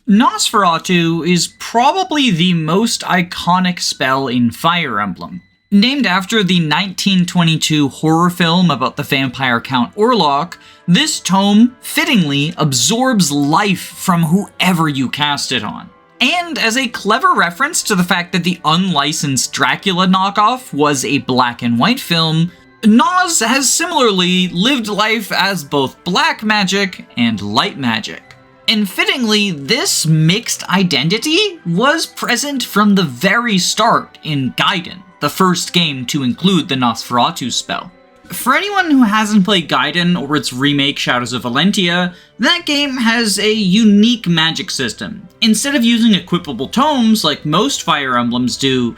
Nosferatu is probably the most iconic spell in Fire Emblem. Named after the 1922 horror film about the vampire Count Orlok, this tome, fittingly, absorbs life from whoever you cast it on. And as a clever reference to the fact that the unlicensed Dracula knockoff was a black and white film, Nos has similarly lived life as both black magic and light magic. And fittingly, this mixed identity was present from the very start in Gaiden, the first game to include the Nosferatu spell. For anyone who hasn't played Gaiden or its remake Shadows of Valentia, that game has a unique magic system. Instead of using equipable tomes like most Fire Emblems do,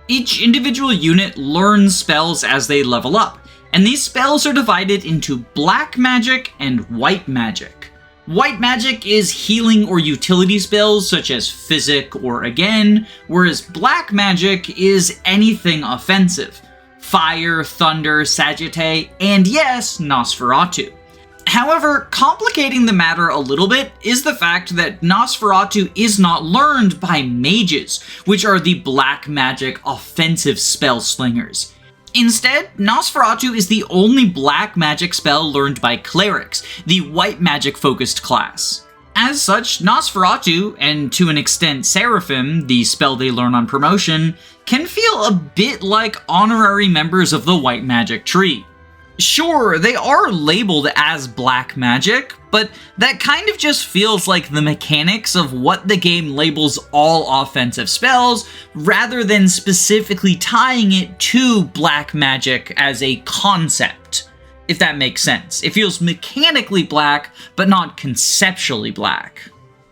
each individual unit learns spells as they level up, and these spells are divided into black magic and white magic. White magic is healing or utility spells such as Physic or Again, whereas black magic is anything offensive. Fire, Thunder, Sagittae, and yes, Nosferatu. However, complicating the matter a little bit is the fact that Nosferatu is not learned by mages, which are the black magic offensive spell slingers. Instead, Nosferatu is the only black magic spell learned by clerics, the white magic-focused class. As such, Nosferatu, and to an extent Seraphim, the spell they learn on promotion, can feel a bit like honorary members of the white magic tree. Sure, they are labeled as black magic, but that kind of just feels like the mechanics of what the game labels all offensive spells, rather than specifically tying it to black magic as a concept, if that makes sense. It feels mechanically black, but not conceptually black.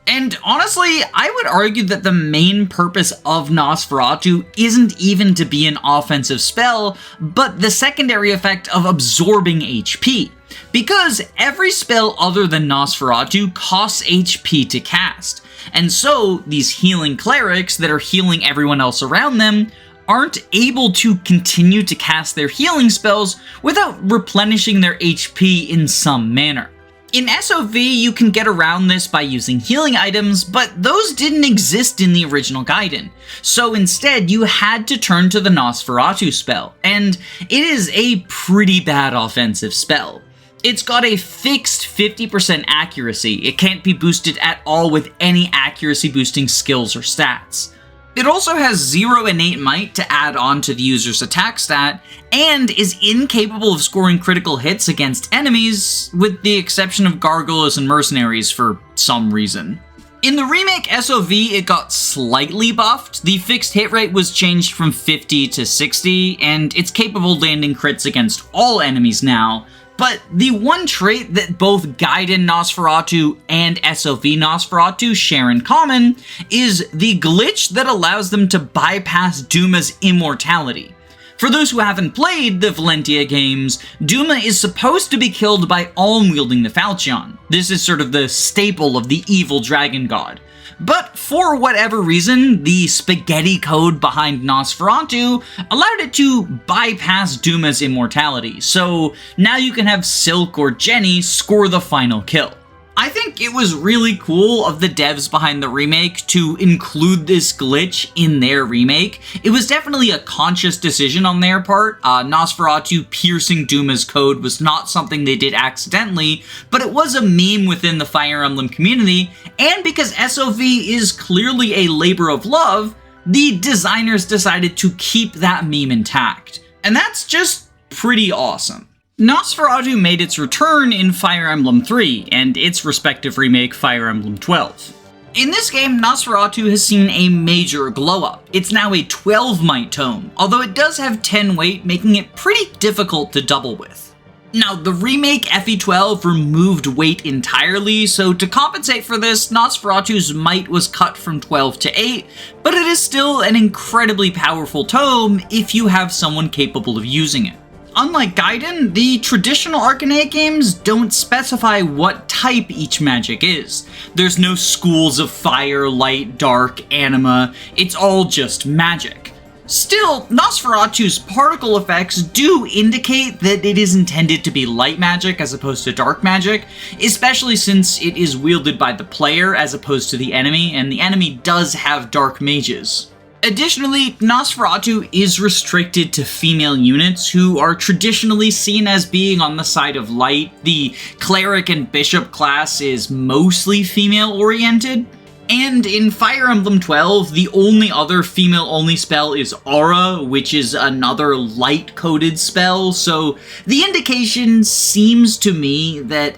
And honestly, I would argue that the main purpose of Nosferatu isn't even to be an offensive spell, but the secondary effect of absorbing HP. Because every spell other than Nosferatu costs HP to cast, and so these healing clerics that are healing everyone else around them aren't able to continue to cast their healing spells without replenishing their HP in some manner. In SOV, you can get around this by using healing items, but those didn't exist in the original Gaiden. So instead, you had to turn to the Nosferatu spell, and it is a pretty bad offensive spell. It's got a fixed 50% accuracy. It can't be boosted at all with any accuracy boosting skills or stats. It also has 0 innate might to add on to the user's attack stat, and is incapable of scoring critical hits against enemies, with the exception of gargoyles and mercenaries for some reason. In the remake SOV, it got slightly buffed. The fixed hit rate was changed from 50 to 60, and it's capable of landing crits against all enemies now. But the one trait that both Gaiden Nosferatu and SOV Nosferatu share in common is the glitch that allows them to bypass Duma's immortality. For those who haven't played the Valentia games, Duma is supposed to be killed by Alm-wielding the Falchion. This is sort of the staple of the evil dragon god. But for whatever reason, the spaghetti code behind Nosferatu allowed it to bypass Duma's immortality, so now you can have Silk or Jenny score the final kill. I think it was really cool of the devs behind the remake to include this glitch in their remake. It was definitely a conscious decision on their part. Nosferatu piercing Duma's code was not something they did accidentally, but it was a meme within the Fire Emblem community, and because SOV is clearly a labor of love, the designers decided to keep that meme intact. And that's just pretty awesome. Nosferatu made its return in Fire Emblem 3, and its respective remake Fire Emblem 12. In this game, Nosferatu has seen a major glow-up. It's now a 12 might tome, although it does have 10 weight, making it pretty difficult to double with. Now, the remake FE12 removed weight entirely, so to compensate for this, Nosferatu's might was cut from 12 to 8, but it is still an incredibly powerful tome if you have someone capable of using it. Unlike Gaiden, the traditional Arcanaic games don't specify what type each magic is. There's no schools of fire, light, dark, anima, it's all just magic. Still, Nosferatu's particle effects do indicate that it is intended to be light magic as opposed to dark magic, especially since it is wielded by the player as opposed to the enemy, and the enemy does have dark mages. Additionally, Nosferatu is restricted to female units who are traditionally seen as being on the side of light. The cleric and bishop class is mostly female-oriented. And in Fire Emblem 12, the only other female-only spell is Aura, which is another light-coded spell, so the indication seems to me that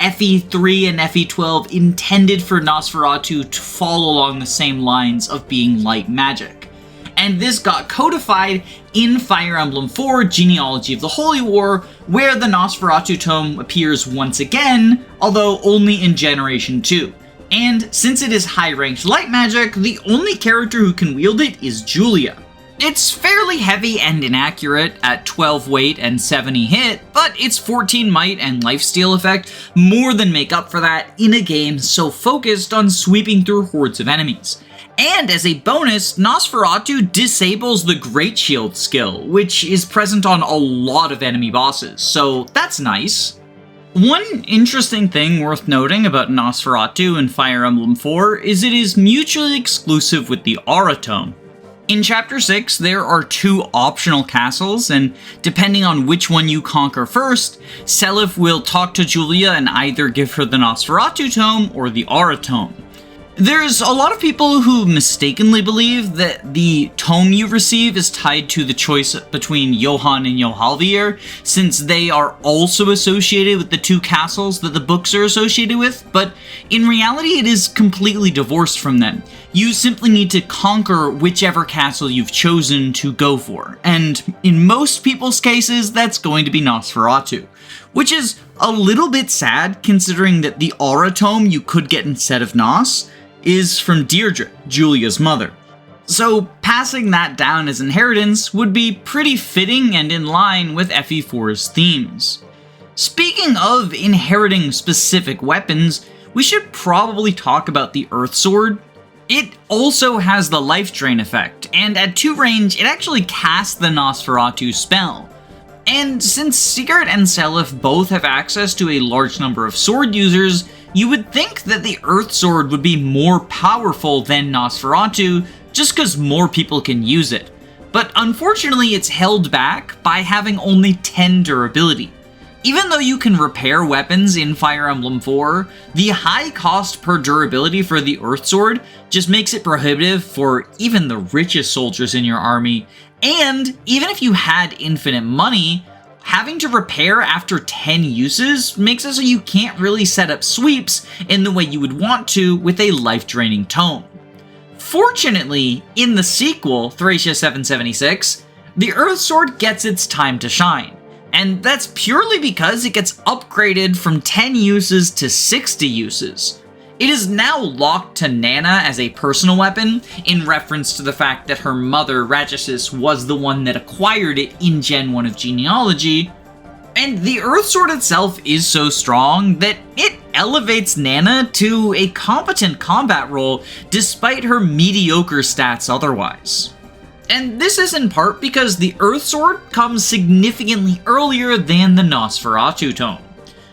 FE3 and FE12 intended for Nosferatu to fall along the same lines of being light magic. And this got codified in Fire Emblem 4 Genealogy of the Holy War, where the Nosferatu tome appears once again, although only in Generation 2. And since it is high-ranked light magic, the only character who can wield it is Julia. It's fairly heavy and inaccurate at 12 weight and 70 hit, but its 14 might and lifesteal effect more than make up for that in a game so focused on sweeping through hordes of enemies. And as a bonus, Nosferatu disables the Great Shield skill, which is present on a lot of enemy bosses, so that's nice. One interesting thing worth noting about Nosferatu in Fire Emblem 4 is it is mutually exclusive with the Aura Tome. In Chapter 6, there are 2 optional castles, and depending on which one you conquer first, Seliph will talk to Julia and either give her the Nosferatu Tome or the Aura Tome. There's a lot of people who mistakenly believe that the tome you receive is tied to the choice between Johann and Johalvir, since they are also associated with the 2 castles that the books are associated with, but in reality it is completely divorced from them. You simply need to conquer whichever castle you've chosen to go for, and in most people's cases that's going to be Nosferatu. Which is a little bit sad considering that the Aura Tome you could get instead of Nos is from Deirdre, Julia's mother. So passing that down as inheritance would be pretty fitting and in line with FE4's themes. Speaking of inheriting specific weapons, we should probably talk about the Earth Sword. It also has the life drain effect, and at 2 range it actually casts the Nosferatu spell. And since Sigurd and Seliph both have access to a large number of sword users, you would think that the Earth Sword would be more powerful than Nosferatu, just because more people can use it. But unfortunately it's held back by having only 10 durability. Even though you can repair weapons in Fire Emblem 4, the high cost per durability for the Earth Sword just makes it prohibitive for even the richest soldiers in your army, and even if you had infinite money, having to repair after 10 uses makes it so you can't really set up sweeps in the way you would want to with a life-draining tome. Fortunately, in the sequel, Thracia 776, the Earth Sword gets its time to shine, and that's purely because it gets upgraded from 10 uses to 60 uses. It is now locked to Nana as a personal weapon, in reference to the fact that her mother, Ragesis, was the one that acquired it in Gen 1 of Genealogy, and the Earth Sword itself is so strong that it elevates Nana to a competent combat role despite her mediocre stats otherwise. And this is in part because the Earth Sword comes significantly earlier than the Nosferatu tome.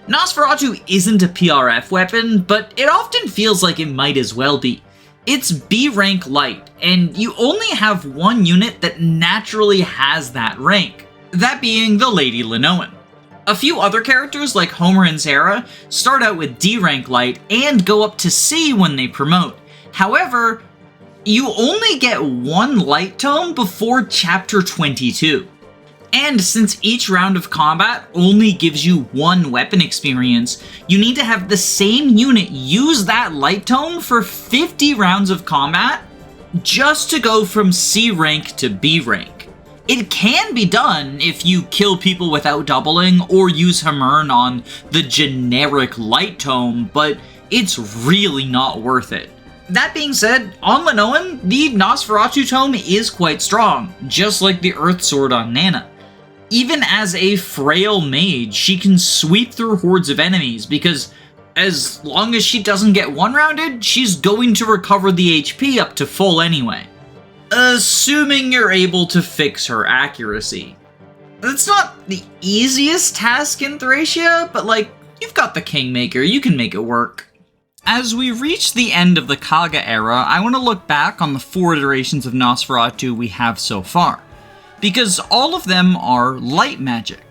Nosferatu isn't a PRF weapon, but it often feels like it might as well be. It's B rank light, and you only have one unit that naturally has that rank, that being the Lady Linoan. A few other characters like Homer and Sarah start out with D rank light and go up to C when they promote. However, you only get one light tome before chapter 22. And since each round of combat only gives you one weapon experience, you need to have the same unit use that light tome for 50 rounds of combat just to go from C rank to B rank. It can be done if you kill people without doubling or use Hamern on the generic light tome, but it's really not worth it. That being said, on Linoan, the Nosferatu tome is quite strong, just like the Earth Sword on Nana. Even as a frail mage, she can sweep through hordes of enemies because as long as she doesn't get one-rounded, she's going to recover the HP up to full anyway. assuming you're able to fix her accuracy. That's not the easiest task in Thracia, but you've got the Kingmaker, you can make it work. As we reach the end of the Kaga Era, I want to look back on the 4 iterations of Nosferatu we have so far, because all of them are light magic.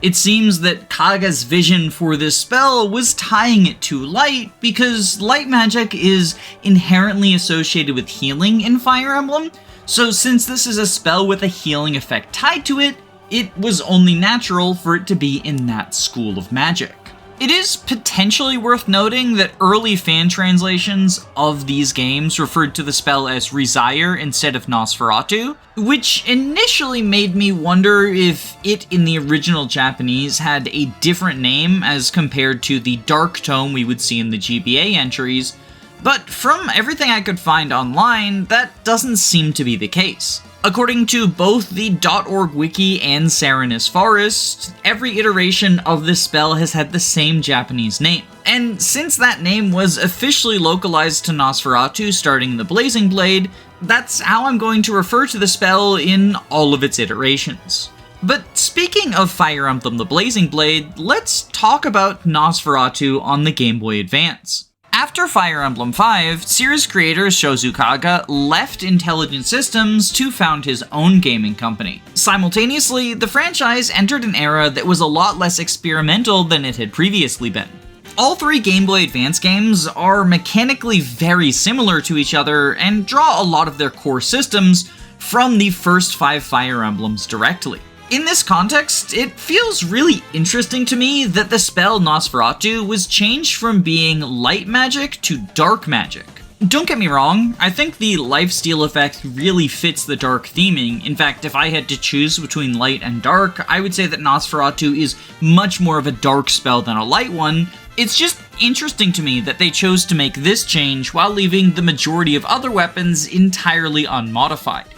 It seems that Kaga's vision for this spell was tying it to light, because light magic is inherently associated with healing in Fire Emblem, so since this is a spell with a healing effect tied to it, it was only natural for it to be in that school of magic. It is potentially worth noting that early fan translations of these games referred to the spell as Resire instead of Nosferatu, which initially made me wonder if it in the original Japanese had a different name as compared to the dark tome we would see in the GBA entries, but from everything I could find online, that doesn't seem to be the case. According to both the .org wiki and Serenus Forest, every iteration of this spell has had the same Japanese name. And since that name was officially localized to Nosferatu starting in the Blazing Blade, that's how I'm going to refer to the spell in all of its iterations. But speaking of Fire Emblem the Blazing Blade, let's talk about Nosferatu on the Game Boy Advance. After Fire Emblem 5, series creator Shozu Kaga left Intelligent Systems to found his own gaming company. Simultaneously, the franchise entered an era that was a lot less experimental than it had previously been. All 3 Game Boy Advance games are mechanically very similar to each other and draw a lot of their core systems from the first 5 Fire Emblems directly. In this context, it feels really interesting to me that the spell Nosferatu was changed from being light magic to dark magic. Don't get me wrong, I think the lifesteal effect really fits the dark theming. In fact, if I had to choose between light and dark, I would say that Nosferatu is much more of a dark spell than a light one. It's just interesting to me that they chose to make this change while leaving the majority of other weapons entirely unmodified.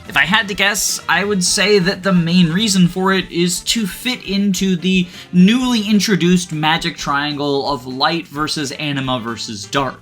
If I had to guess, I would say that the main reason for it is to fit into the newly introduced magic triangle of light versus anima versus dark.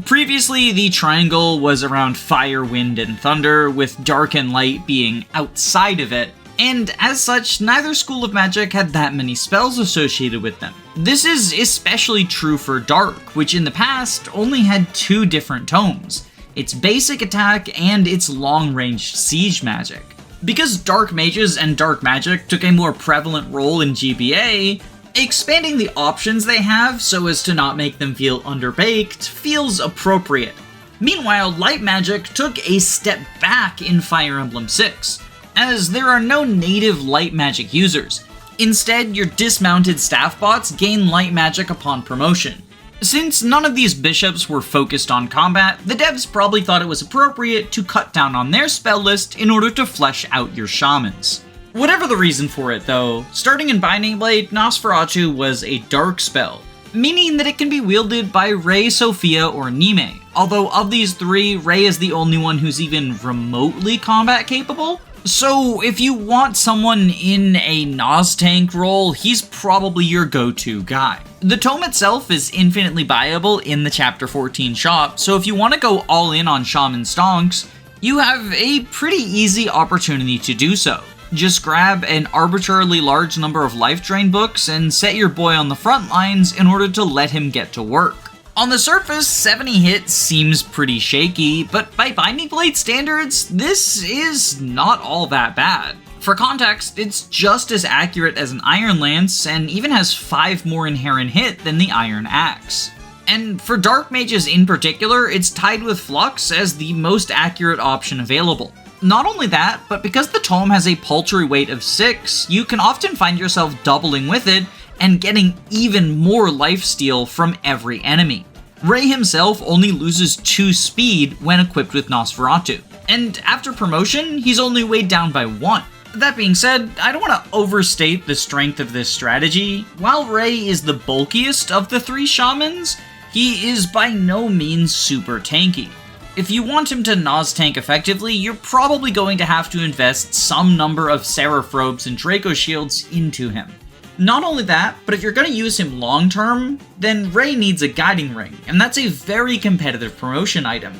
Previously, the triangle was around fire, wind, and thunder, with dark and light being outside of it, and as such, neither school of magic had that many spells associated with them. This is especially true for dark, which in the past only had 2 different tomes: its basic attack and its long-range siege magic. Because dark mages and dark magic took a more prevalent role in GBA, expanding the options they have so as to not make them feel underbaked feels appropriate. Meanwhile, light magic took a step back in Fire Emblem 6, as there are no native light magic users. Instead, your dismounted staff bots gain light magic upon promotion. Since none of these bishops were focused on combat, the devs probably thought it was appropriate to cut down on their spell list in order to flesh out your shamans. Whatever the reason for it though, starting in Binding Blade, Nosferatu was a dark spell, meaning that it can be wielded by Rei, Sophia, or Nime. Although of these 3, Rei is the only one who's even remotely combat capable. So if you want someone in a Nos tank role, he's probably your go-to guy. The tome itself is infinitely buyable in the Chapter 14 shop, so if you want to go all in on Shaman Stonks, you have a pretty easy opportunity to do so. Just grab an arbitrarily large number of Life Drain books and set your boy on the front lines in order to let him get to work. On the surface, 70 hits seems pretty shaky, but by Binding Blade standards, this is not all that bad. For context, it's just as accurate as an Iron Lance, and even has 5 more inherent hit than the Iron Axe. And for Dark Mages in particular, it's tied with Flux as the most accurate option available. Not only that, but because the tome has a paltry weight of 6, you can often find yourself doubling with it and getting even more lifesteal from every enemy. Rei himself only loses 2 speed when equipped with Nosferatu, and after promotion, he's only weighed down by 1. That being said, I don't want to overstate the strength of this strategy. While Rei is the bulkiest of the 3 shamans, he is by no means super tanky. If you want him to Nos tank effectively, you're probably going to have to invest some number of Seraph Robes and Draco Shields into him. Not only that, but if you're going to use him long term, then Rei needs a Guiding Ring, and that's a very competitive promotion item.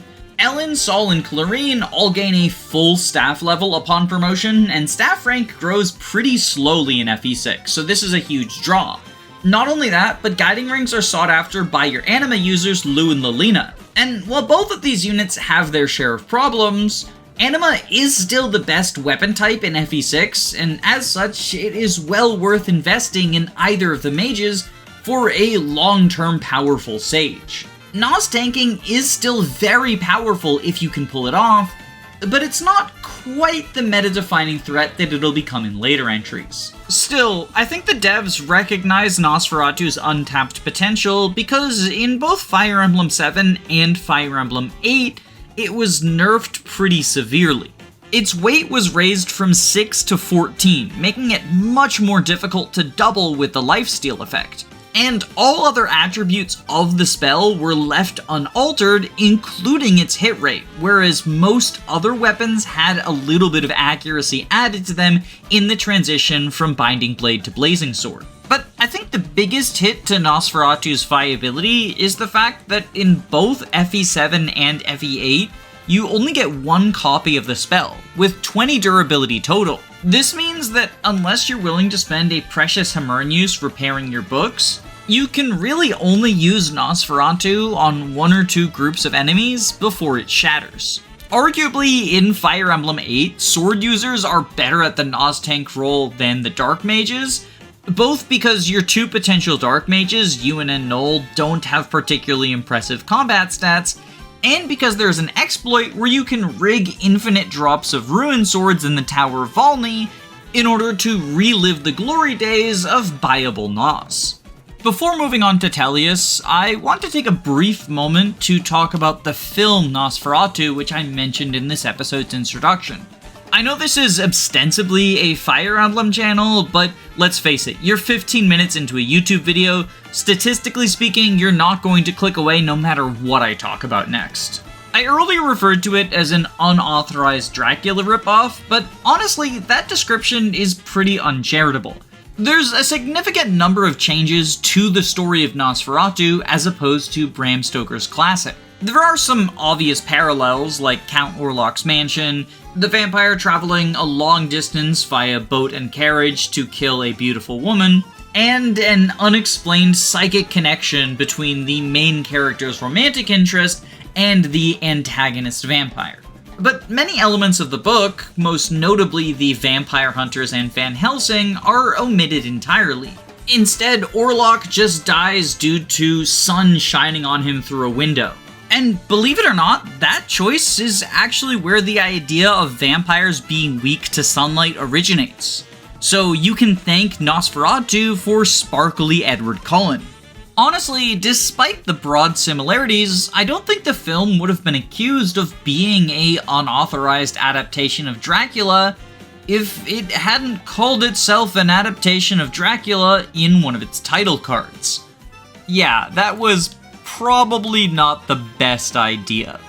Ellen, Sol, and Clarine all gain a full staff level upon promotion, and staff rank grows pretty slowly in FE6, so this is a huge draw. Not only that, but guiding rings are sought after by your anima users Lou and Lilina. And while both of these units have their share of problems, anima is still the best weapon type in FE6, and as such, it is well worth investing in either of the mages for a long-term powerful sage. Nos tanking is still very powerful if you can pull it off, but it's not quite the meta-defining threat that it'll become in later entries. Still, I think the devs recognize Nosferatu's untapped potential because in both Fire Emblem 7 and Fire Emblem 8, it was nerfed pretty severely. Its weight was raised from 6 to 14, making it much more difficult to double with the lifesteal effect. And all other attributes of the spell were left unaltered, including its hit rate, whereas most other weapons had a little bit of accuracy added to them in the transition from Binding Blade to Blazing Sword. But I think the biggest hit to Nosferatu's viability is the fact that in both FE7 and FE8, you only get one copy of the spell, with 20 durability total. This means that unless you're willing to spend a precious Hamurnus repairing your books, you can really only use Nosferatu on one or two groups of enemies before it shatters. Arguably, in Fire Emblem 8, sword users are better at the Nos tank role than the Dark Mages, both because your two potential Dark Mages, Ewan and Noel, don't have particularly impressive combat stats, and because there's an exploit where you can rig infinite drops of Ruin Swords in the Tower of Volney in order to relive the glory days of buyable Nos. Before moving on to Tellius, I want to take a brief moment to talk about the film Nosferatu, which I mentioned in this episode's introduction. I know this is ostensibly a Fire Emblem channel, but let's face it, you're 15 minutes into a YouTube video. Statistically speaking, you're not going to click away no matter what I talk about next. I earlier referred to it as an unauthorized Dracula ripoff, but honestly, that description is pretty uncharitable. There's a significant number of changes to the story of Nosferatu as opposed to Bram Stoker's classic. There are some obvious parallels, like Count Orlok's mansion, the vampire traveling a long distance via boat and carriage to kill a beautiful woman, and an unexplained psychic connection between the main character's romantic interest and the antagonist vampire. But many elements of the book, most notably the vampire hunters and Van Helsing, are omitted entirely. Instead, Orlok just dies due to sun shining on him through a window. And believe it or not, that choice is actually where the idea of vampires being weak to sunlight originates. So you can thank Nosferatu for sparkly Edward Cullen. Honestly, despite the broad similarities, I don't think the film would have been accused of being an unauthorized adaptation of Dracula if it hadn't called itself an adaptation of Dracula in one of its title cards. Yeah, that was probably not the best idea.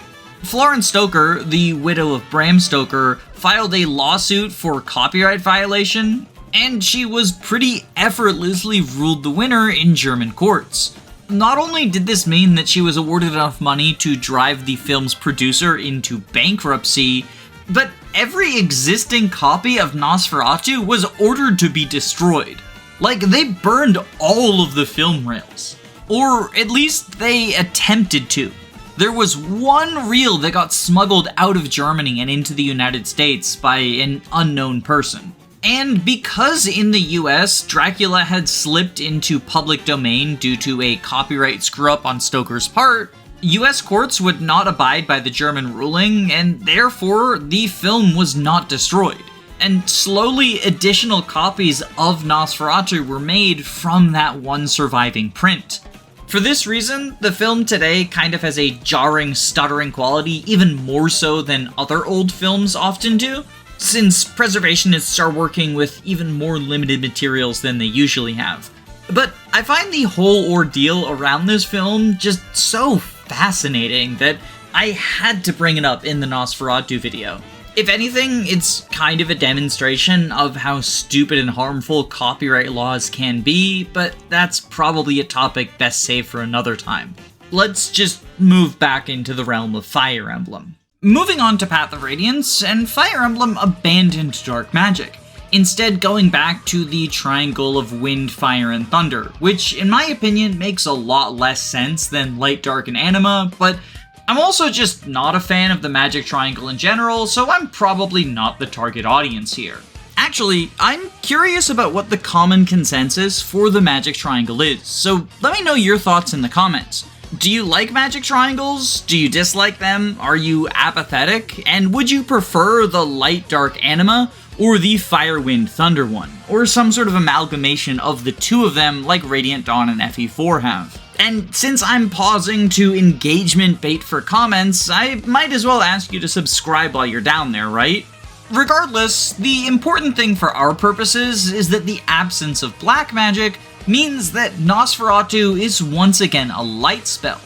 Florence Stoker, the widow of Bram Stoker, filed a lawsuit for copyright violation, and she was pretty effortlessly ruled the winner in German courts. Not only did this mean that she was awarded enough money to drive the film's producer into bankruptcy, but every existing copy of Nosferatu was ordered to be destroyed. Like, they burned all of the film rails. Or at least they attempted to. There was one reel that got smuggled out of Germany and into the United States by an unknown person. And because in the US, Dracula had slipped into public domain due to a copyright screw-up on Stoker's part, US courts would not abide by the German ruling, and therefore the film was not destroyed. And slowly additional copies of Nosferatu were made from that one surviving print. For this reason, the film today kind of has a jarring, stuttering quality, even more so than other old films often do, since preservationists are working with even more limited materials than they usually have. But I find the whole ordeal around this film just so fascinating that I had to bring it up in the Nosferatu video. If anything, it's kind of a demonstration of how stupid and harmful copyright laws can be, but that's probably a topic best saved for another time. let's just move back into the realm of Fire Emblem. Moving on to Path of Radiance, and Fire Emblem abandoned dark magic, instead going back to the triangle of wind, fire, and thunder, which in my opinion makes a lot less sense than light, dark, and anima, but I'm also just not a fan of the magic triangle in general, so I'm probably not the target audience here. Actually, I'm curious about what the common consensus for the magic triangle is, so let me know your thoughts in the comments. Do you like magic triangles? Do you dislike them? Are you apathetic? And would you prefer the light dark anima or the fire wind thunder one? Or some sort of amalgamation of the two of them like Radiant Dawn and FE4 have? And since I'm pausing to engagement bait for comments, I might as well ask you to subscribe while you're down there, right? Regardless, the important thing for our purposes is that the absence of black magic means that Nosferatu is once again a light spell,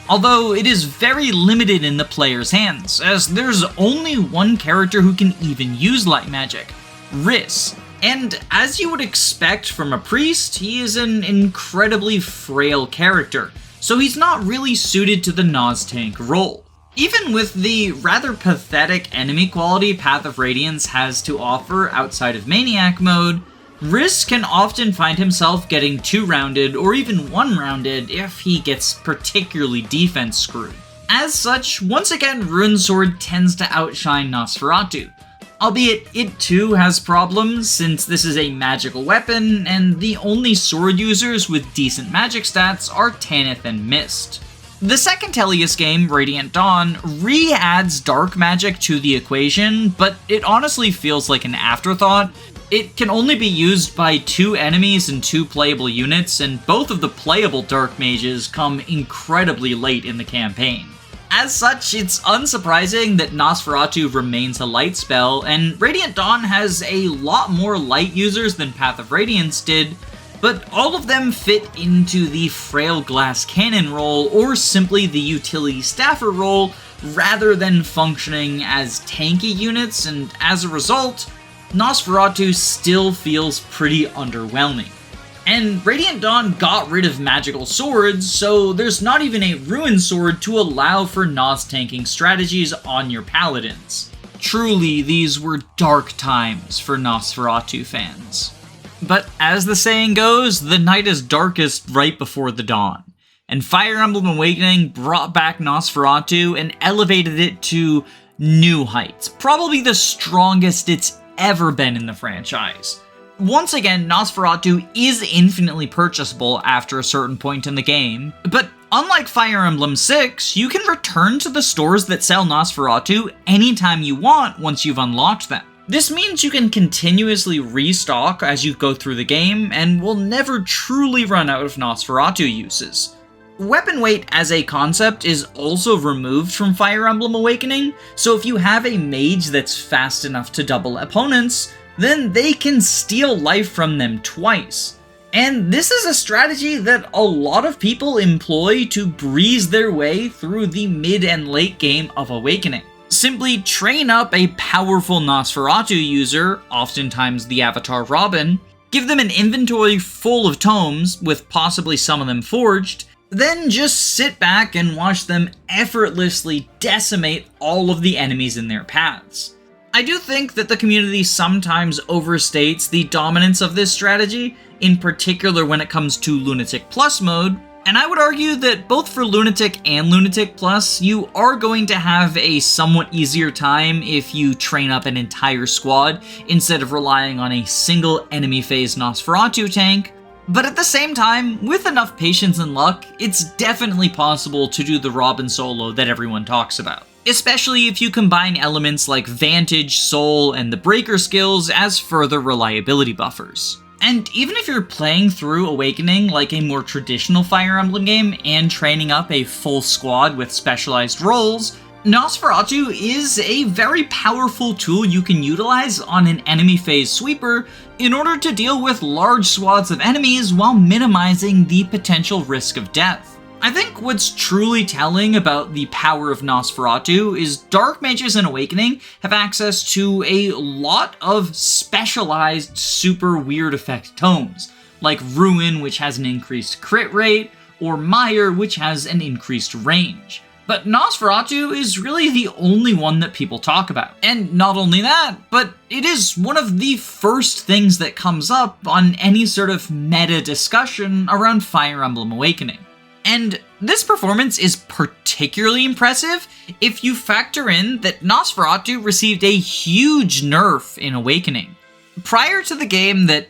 although it is very limited in the player's hands, as there's only one character who can even use light magic, Riss. And as you would expect from a priest, he is an incredibly frail character, so he's not really suited to the Nos tank role. Even with the rather pathetic enemy quality Path of Radiance has to offer outside of Maniac mode, Riss can often find himself getting 2-rounded or even 1-rounded if he gets particularly defense screwed. As such, once again Rune Sword tends to outshine Nosferatu, albeit it too has problems since this is a magical weapon and the only sword users with decent magic stats are Tanith and Mist. The second Tellius game, Radiant Dawn, re-adds dark magic to the equation, but it honestly feels like an afterthought. It can only be used by 2 enemies and 2 playable units, and both of the playable dark mages come incredibly late in the campaign. As such, it's unsurprising that Nosferatu remains a light spell, and Radiant Dawn has a lot more light users than Path of Radiance did, but all of them fit into the frail glass cannon role or simply the utility staffer role rather than functioning as tanky units, and as a result, Nosferatu still feels pretty underwhelming. And Radiant Dawn got rid of magical swords, so there's not even a Ruin Sword to allow for Nos tanking strategies on your paladins. Truly, these were dark times for Nosferatu fans. But as the saying goes, the night is darkest right before the dawn. And Fire Emblem Awakening brought back Nosferatu and elevated it to new heights, probably the strongest it's ever been in the franchise. Once again, Nosferatu is infinitely purchasable after a certain point in the game, but unlike Fire Emblem 6, you can return to the stores that sell Nosferatu anytime you want once you've unlocked them. This means you can continuously restock as you go through the game, and will never truly run out of Nosferatu uses. Weapon weight as a concept is also removed from Fire Emblem Awakening, so if you have a mage that's fast enough to double opponents, then they can steal life from them twice. And this is a strategy that a lot of people employ to breeze their way through the mid and late game of Awakening. Simply train up a powerful Nosferatu user, oftentimes the Avatar Robin, give them an inventory full of tomes, with possibly some of them forged, then just sit back and watch them effortlessly decimate all of the enemies in their paths. I do think that the community sometimes overstates the dominance of this strategy, in particular when it comes to Lunatic Plus mode, and I would argue that both for Lunatic and Lunatic Plus, you are going to have a somewhat easier time if you train up an entire squad instead of relying on a single enemy phase Nosferatu tank. But at the same time, with enough patience and luck, it's definitely possible to do the Robin solo that everyone talks about. Especially if you combine elements like Vantage, Soul, and the Breaker skills as further reliability buffers. And even if you're playing through Awakening like a more traditional Fire Emblem game and training up a full squad with specialized roles, Nosferatu is a very powerful tool you can utilize on an enemy phase sweeper in order to deal with large swaths of enemies while minimizing the potential risk of death. I think what's truly telling about the power of Nosferatu is Dark Mages in Awakening have access to a lot of specialized super weird effect tomes, like Ruin, which has an increased crit rate, or Meyer, which has an increased range. But Nosferatu is really the only one that people talk about. And not only that, but it is one of the first things that comes up on any sort of meta discussion around Fire Emblem Awakening. And this performance is particularly impressive if you factor in that Nosferatu received a huge nerf in Awakening. Prior to the game that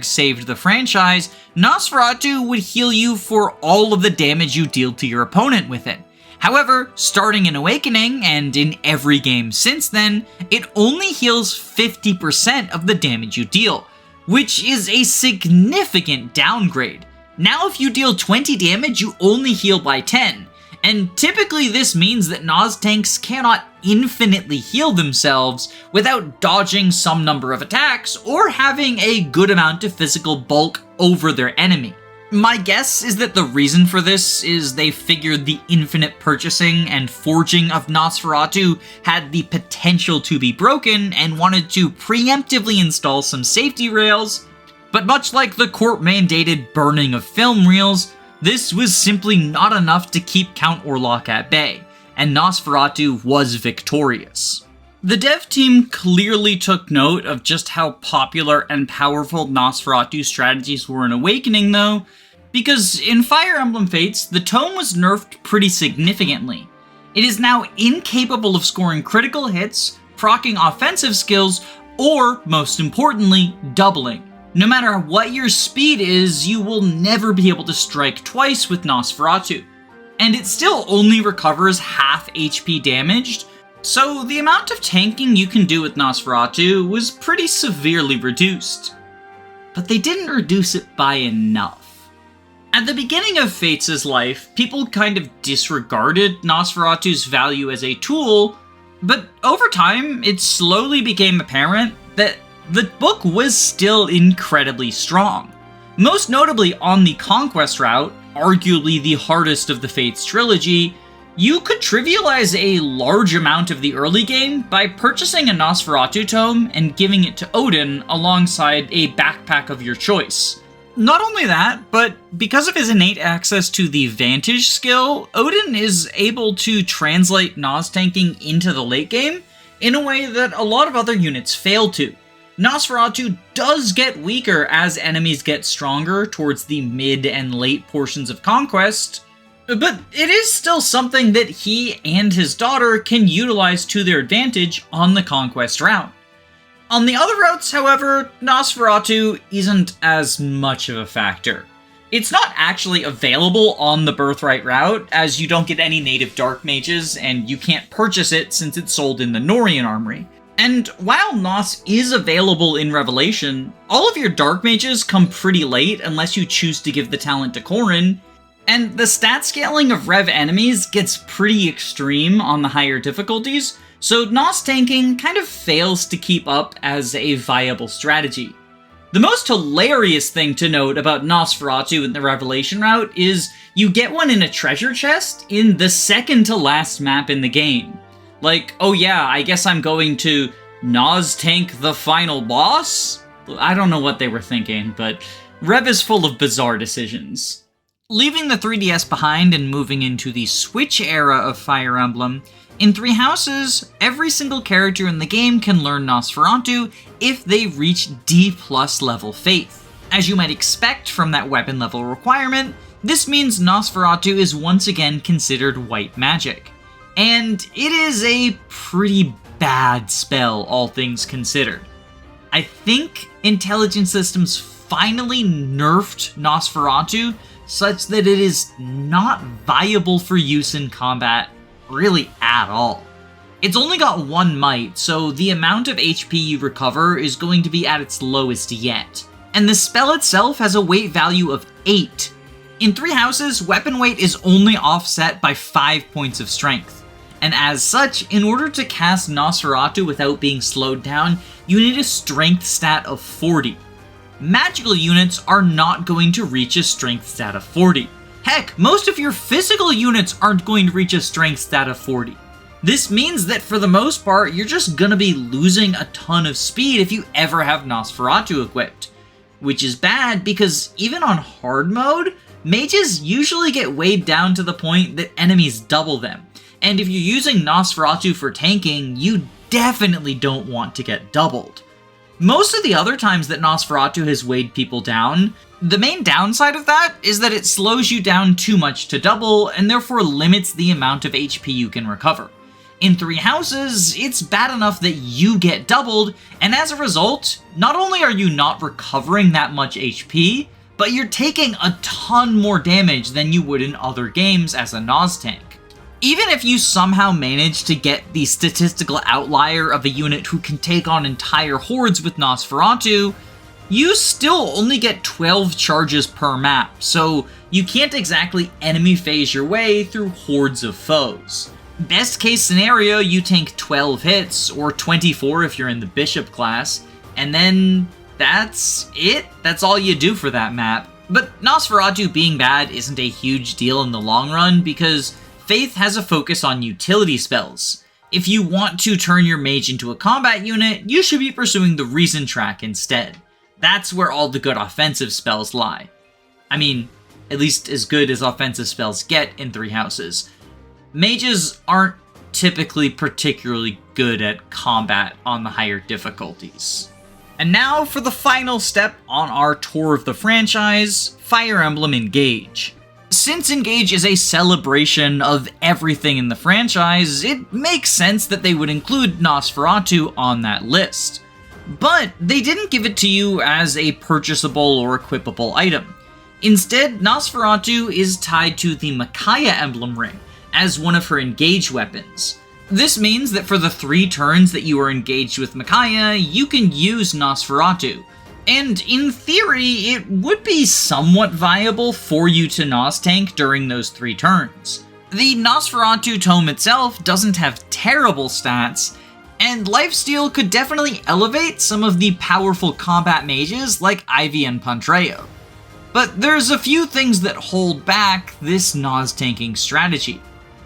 #saved the franchise, Nosferatu would heal you for all of the damage you deal to your opponent with it. However, starting in Awakening, and in every game since then, it only heals 50% of the damage you deal, which is a significant downgrade. Now if you deal 20 damage, you only heal by 10, and typically this means that Nos tanks cannot infinitely heal themselves without dodging some number of attacks or having a good amount of physical bulk over their enemy. My guess is that the reason for this is they figured the infinite purchasing and forging of Nosferatu had the potential to be broken and wanted to preemptively install some safety rails, but much like the court-mandated burning of film reels, this was simply not enough to keep Count Orlok at bay, and Nosferatu was victorious. The dev team clearly took note of just how popular and powerful Nosferatu strategies were in Awakening though, because in Fire Emblem Fates, the tome was nerfed pretty significantly. It is now incapable of scoring critical hits, proccing offensive skills, or, most importantly, doubling. No matter what your speed is, you will never be able to strike twice with Nosferatu. And it still only recovers half HP damaged, so the amount of tanking you can do with Nosferatu was pretty severely reduced. But they didn't reduce it by enough. At the beginning of Fates' life, people kind of disregarded Nosferatu's value as a tool, but over time, it slowly became apparent that the book was still incredibly strong. Most notably on the Conquest route, arguably the hardest of the Fates trilogy, you could trivialize a large amount of the early game by purchasing a Nosferatu tome and giving it to Odin alongside a backpack of your choice. Not only that, but because of his innate access to the Vantage skill, Odin is able to translate Nos tanking into the late game in a way that a lot of other units fail to. Nosferatu does get weaker as enemies get stronger towards the mid and late portions of Conquest, but it is still something that he and his daughter can utilize to their advantage on the Conquest route. On the other routes, however, Nosferatu isn't as much of a factor. It's not actually available on the Birthright route, as you don't get any native Dark Mages, and you can't purchase it since it's sold in the Norian Armory. And while Nos is available in Revelation, all of your Dark Mages come pretty late unless you choose to give the talent to Corrin, and the stat scaling of Rev enemies gets pretty extreme on the higher difficulties, so Nos tanking kind of fails to keep up as a viable strategy. The most hilarious thing to note about Nosferatu in the Revelation route is you get one in a treasure chest in the second to last map in the game. Like, oh yeah, I guess I'm going to Nos tank the final boss? I don't know what they were thinking, but Rev is full of bizarre decisions. Leaving the 3DS behind and moving into the Switch era of Fire Emblem, in Three Houses, every single character in the game can learn Nosferatu if they reach D+ level Faith. As you might expect from that weapon level requirement, this means Nosferatu is once again considered white magic. And it is a pretty bad spell, all things considered. I think Intelligent Systems finally nerfed Nosferatu such that it is not viable for use in combat really at all. It's only got one might, so the amount of HP you recover is going to be at its lowest yet. And the spell itself has a weight value of 8. In Three Houses, weapon weight is only offset by 5 points of strength. And as such, in order to cast Nosferatu without being slowed down, you need a strength stat of 40. Magical units are not going to reach a strength stat of 40. Heck, most of your physical units aren't going to reach a strength stat of 40. This means that for the most part, you're just gonna be losing a ton of speed if you ever have Nosferatu equipped. Which is bad because even on hard mode, mages usually get weighed down to the point that enemies double them, and if you're using Nosferatu for tanking, you definitely don't want to get doubled. Most of the other times that Nosferatu has weighed people down, the main downside of that is that it slows you down too much to double and therefore limits the amount of HP you can recover. In Three Houses, it's bad enough that you get doubled, and as a result, not only are you not recovering that much HP, but you're taking a ton more damage than you would in other games as a Nos tank. Even if you somehow manage to get the statistical outlier of a unit who can take on entire hordes with Nosferatu, you still only get 12 charges per map, so you can't exactly enemy phase your way through hordes of foes. Best case scenario, you tank 12 hits, or 24 if you're in the Bishop class, and then that's it. That's all you do for that map. But Nosferatu being bad isn't a huge deal in the long run, because Faith has a focus on utility spells. If you want to turn your mage into a combat unit, you should be pursuing the Reason track instead. That's where all the good offensive spells lie. I mean, at least as good as offensive spells get in Three Houses. Mages aren't typically particularly good at combat on the higher difficulties. And now for the final step on our tour of the franchise, Fire Emblem Engage. Since Engage is a celebration of everything in the franchise, it makes sense that they would include Nosferatu on that list. But they didn't give it to you as a purchasable or equipable item. Instead, Nosferatu is tied to the Micaiah emblem ring as one of her engage weapons. This means that for the 3 turns that you are engaged with Micaiah, you can use Nosferatu. And in theory, it would be somewhat viable for you to Nos tank during those 3 turns. The Nosferatu tome itself doesn't have terrible stats, and lifesteal could definitely elevate some of the powerful combat mages like Ivy and Pantreo. But there's a few things that hold back this Nos tanking strategy.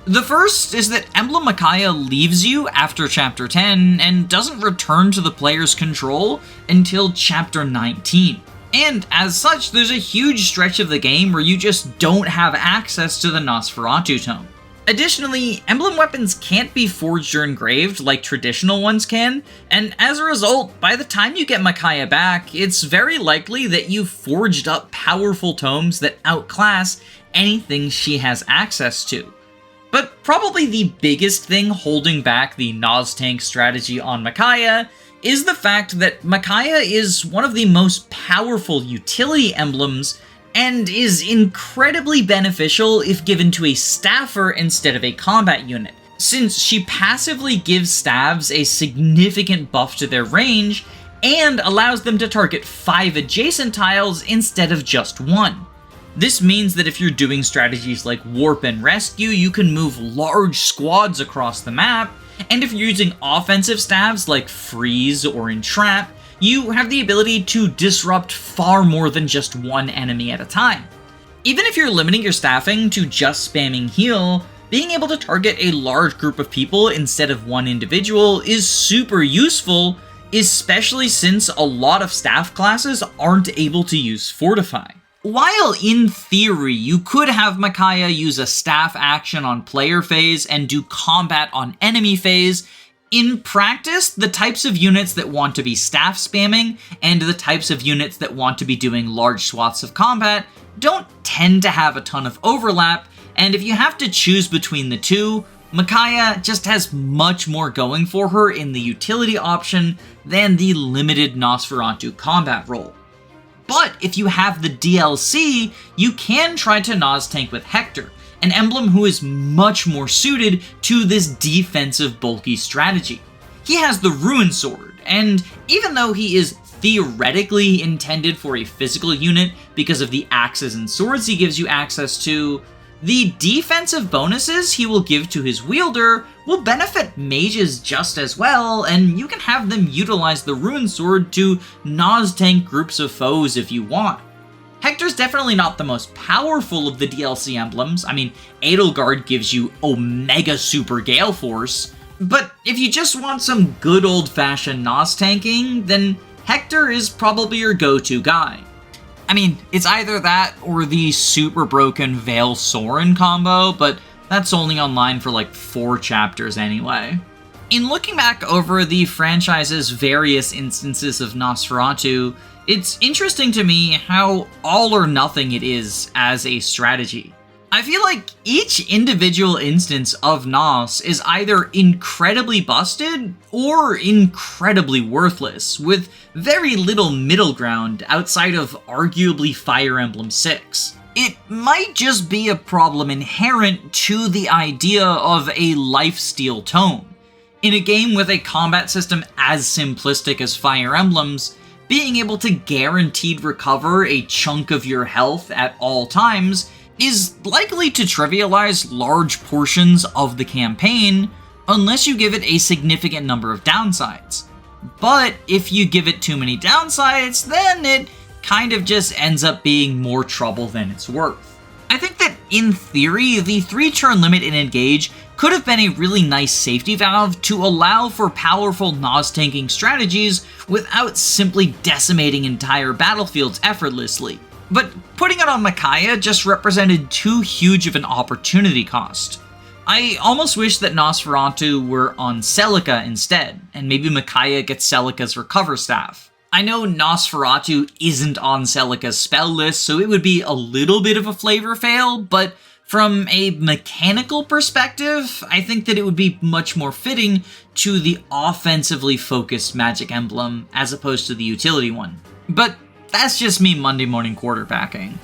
The first is that Emblem Micaiah leaves you after Chapter 10 and doesn't return to the player's control until Chapter 19. And as such, there's a huge stretch of the game where you just don't have access to the Nosferatu tome. Additionally, emblem weapons can't be forged or engraved like traditional ones can, and as a result, by the time you get Micaiah back, it's very likely that you've forged up powerful tomes that outclass anything she has access to. But probably the biggest thing holding back the Nos tank strategy on Micaiah is the fact that Micaiah is one of the most powerful utility emblems and is incredibly beneficial if given to a staffer instead of a combat unit, since she passively gives staves a significant buff to their range and allows them to target 5 adjacent tiles instead of just 1. This means that if you're doing strategies like Warp and Rescue, you can move large squads across the map, and if you're using offensive staves like Freeze or Entrap, you have the ability to disrupt far more than just one enemy at a time. Even if you're limiting your staffing to just spamming heal, being able to target a large group of people instead of one individual is super useful, especially since a lot of staff classes aren't able to use Fortify. While in theory you could have Micaiah use a staff action on player phase and do combat on enemy phase, in practice, the types of units that want to be staff spamming and the types of units that want to be doing large swaths of combat don't tend to have a ton of overlap, and if you have to choose between the two, Micaiah just has much more going for her in the utility option than the limited Nosferatu combat role. But if you have the DLC, you can try to Nos tank with Hector, an emblem who is much more suited to this defensive bulky strategy. He has the Ruin Sword, and even though he is theoretically intended for a physical unit because of the axes and swords he gives you access to, the defensive bonuses he will give to his wielder will benefit mages just as well, and you can have them utilize the Ruin Sword to Nos tank groups of foes if you want. Hector's definitely not the most powerful of the DLC emblems. I mean, Edelgard gives you Omega Super Gale Force, but if you just want some good old-fashioned Nos tanking, then Hector is probably your go-to guy. I mean, it's either that or the super broken Veil Soren combo, but that's only online for like 4 chapters anyway. In looking back over the franchise's various instances of Nosferatu, it's interesting to me how all or nothing it is as a strategy. I feel like each individual instance of Nos is either incredibly busted or incredibly worthless, with very little middle ground outside of arguably Fire Emblem 6. It might just be a problem inherent to the idea of a lifesteal tome. In a game with a combat system as simplistic as Fire Emblem's, being able to guaranteed recover a chunk of your health at all times is likely to trivialize large portions of the campaign unless you give it a significant number of downsides. But if you give it too many downsides, then it kind of just ends up being more trouble than it's worth. I think that in theory, the 3-turn limit in Engage could have been a really nice safety valve to allow for powerful Nos tanking strategies without simply decimating entire battlefields effortlessly. But putting it on Micaiah just represented too huge of an opportunity cost. I almost wish that Nosferatu were on Celica instead, and maybe Micaiah gets Celica's recover staff. I know Nosferatu isn't on Celica's spell list, so it would be a little bit of a flavor fail, but from a mechanical perspective, I think that it would be much more fitting to the offensively focused Magic Emblem as opposed to the utility one. But that's just me Monday morning quarterbacking.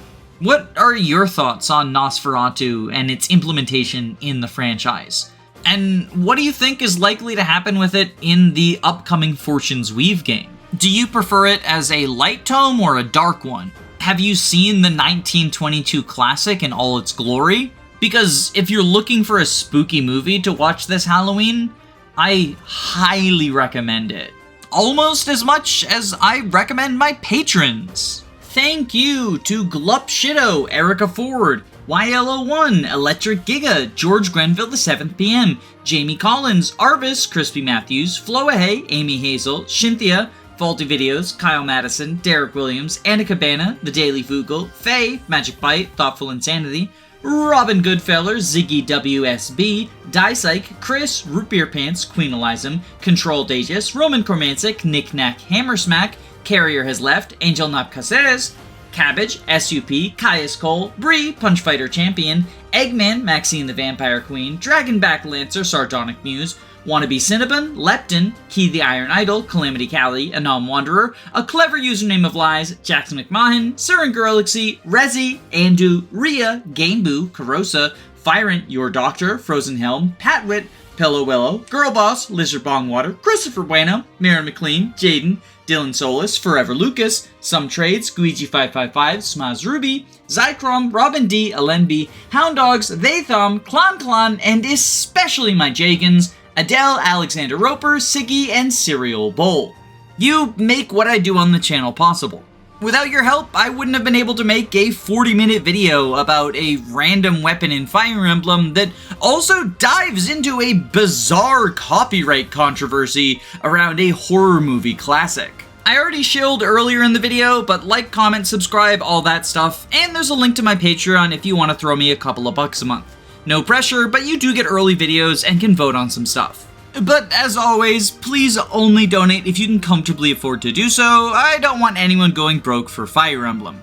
What are your thoughts on Nosferatu and its implementation in the franchise? And what do you think is likely to happen with it in the upcoming Fortune's Weave game? Do you prefer it as a light tome or a dark one? Have you seen the 1922 classic in all its glory? Because if you're looking for a spooky movie to watch this Halloween, I highly recommend it. Almost as much as I recommend my patrons. Thank you to Glup Shido, Erica Ford, YLO1, Electric Giga, George Grenville the 7th PM, Jamie Collins, Arvis, Crispy Matthews, Floahay, Amy Hazel, Shinthia, Faulty Videos, Kyle Madison, Derek Williams, Anna Cabana, The Daily Foogle, Faye, Magic Bite, Thoughtful Insanity, Robin Goodfeller, Ziggy WSB, Dysike, Chris, Root Beer Pants, Queen Elizam, Control Daegis, Roman Cormancic, Knick Knack Hammersmack, Carrier Has Left, Angel Nap Caceres, Cabbage, SUP, Caius Cole, Bree, Punchfighter Champion, Eggman, Maxine the Vampire Queen, Dragonback Lancer, Sardonic Muse, Wannabe Cinnabon, Lepton, Key the Iron Idol, Calamity Callie, Anom Wanderer, A Clever Username of Lies, Jackson McMahon, Siren Galaxy, Rezi, Andu, Rhea, Gameboo, Carosa, Firant, Your Doctor, Frozen Helm, Patwit, Pillow Willow, Girl Boss, Lizard Bongwater, Christopher Bueno, Maren McLean, Jaden, Dylan Solis, Forever Lucas, Some Trades, Guiji555, Smaz Ruby, Zycrom, Robin D, Alenby, Hound Dogs, They Thumb, Clan, and especially my Jagans, Adele, Alexander Roper, Siggy, and Serial Bowl. You make what I do on the channel possible. Without your help, I wouldn't have been able to make a 40-minute video about a random weapon in Fire Emblem that also dives into a bizarre copyright controversy around a horror movie classic. I already shilled earlier in the video, but like, comment, subscribe, all that stuff, and there's a link to my Patreon if you want to throw me a couple of bucks a month. No pressure, but you do get early videos and can vote on some stuff. But as always, please only donate if you can comfortably afford to do so. I don't want anyone going broke for Fire Emblem.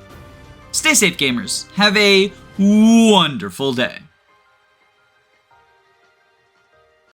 Stay safe, gamers. Have a wonderful day.